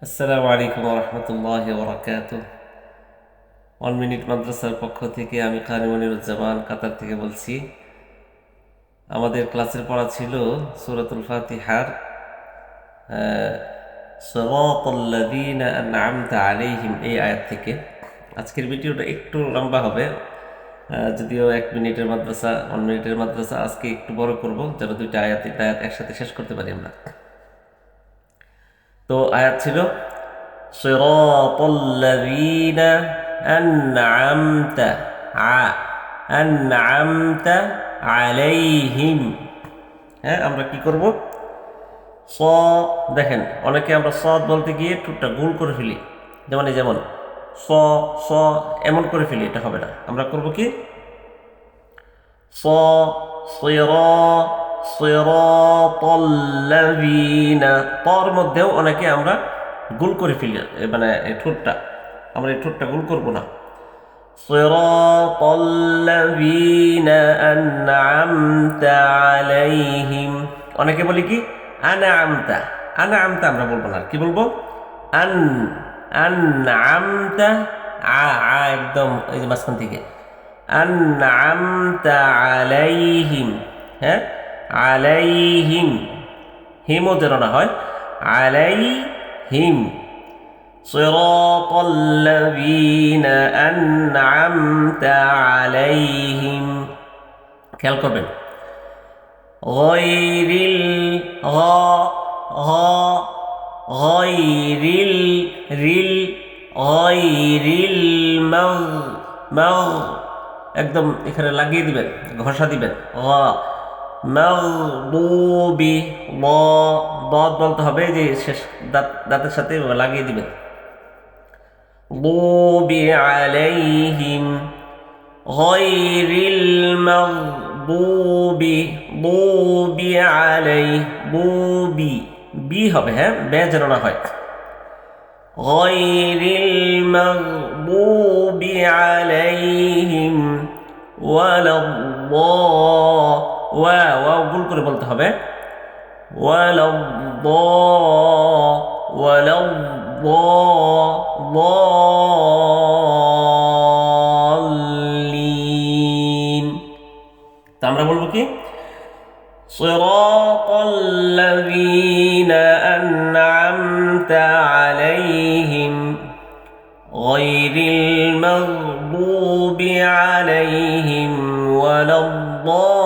আসসালামু আলাইকুম রহমতুল্লাহ বরকাত। 1 মিনিট মাদ্রাসার পক্ষ থেকে আমি কারি মনিরুজ্জামান কাতার থেকে বলছি। আমাদের ক্লাসের পড়া ছিল সূরাতুল ফাতিহার সিরাতাল্লাযীনা আন'আমতা আলাইহিম এই আয়াত থেকে। আজকের ভিডিওটা একটু লম্বা হবে, যদিও 1 মিনিটের মাদ্রাসা 1 মিনিটের মাদ্রাসা আজকে একটু বড় করব, যেন দুইটা আয়াত একসাথে শেষ করতে পারি আমরা। তো আয়াত ছিল সিরাতাল্লাযীনা আন'আমতা আন'আমতা আলাইহিম। হ্যাঁ, আমরা কি করব? স দেখেন, অনেকে আমরা সদ বলতে গিয়ে ঠোঁটটা গোল করে ফেলি, যেমন স স এমন করে ফেলি, এটা হবে না। আমরা করব কি? স সিরা সিরাতাল্লাযীনা, তর মধ্যেও অনেকে আমরা গোল করে ফেলি, মানে এই ঠোঁটটা, আমরা এই ঠোঁটটা গোল করব না। সিরাতাল্লাযীনা আন'আমতা আলাইহিম, অনেকে বলি কি আন'আমতা, আন'আমতা আমরা বলবো না, কি বলবো? আন আন'আমতা একদম এই যে মাঝখান থেকে আন'আমতা আলাইহিম। হ্যাঁ, আলাইহিম, হিমও যেন না হয়, আলাইহিম। সিরাতাল্লাযীনা আন'আমতা আলাইহিম, খেয়াল করবেন। গায়রিল গায়রিল রিল গায়রিল একদম এখানে লাগিয়ে দিবেন, ঘষা দিবেন। মাগদুবি, দাদ বলতে হবে, যে শেষ দাঁতের সাথে লাগিয়ে দিবেন। দুবি আলাইহিম গায়রিল মাগদুবি, দুবি আলাইহি, দুবি বি হবে, হ্যাঁ, বে যেন না হয়। গায়রিল মাগদুবি আলাইহিম ওয়াও ভুল করে বলতে হবে, ওয়ালাদ্দাল্লিন। তা আমরা বলবো কি? সিরাতাল্লাযীনা আন'আমতা আলাইহিম গায়রিল মাগদুবি আলাইহিম ওয়ালাদ্দাল্লিন।